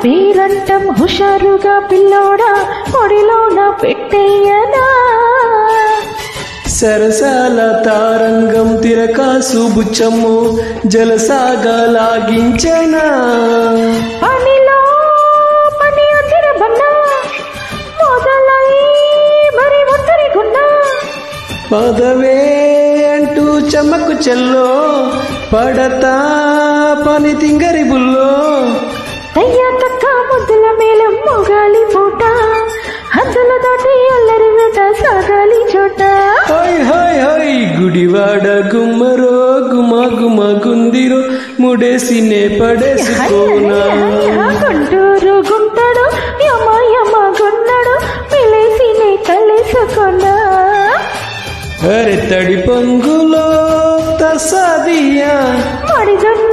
పేరంటం హుషారుగా పిల్లోడా ఒడిలోన పెట్టేయనా సరసాల తారంగం తిరకాసు బుచ్చమ్ము జలసాగా లాగించనా పనిలో పని అదిరబన్నా మొదలై మరి ఒంటరిగున్నా పదవే అంటూ చెమ్మకు చెల్లో పడతా పని తింగరి బుల్లో అయ్యా తక్క ముద్దుల మేల మొగాలి పూట హద్దులు దాటి అల్లరి వేట సాగాలి చోట హోయ్ హోయ్ హోయ్ గుడివాడ గుమ్మరో గుమా గుమా గుందిరో ముడేసినే పడేసుకోనా గుంటూరు గుంటడు యమ యమ గున్నడు పిలేసినే కలేసుకున్నా అరే తడి పొంగులో తసాదియా మడిదున్న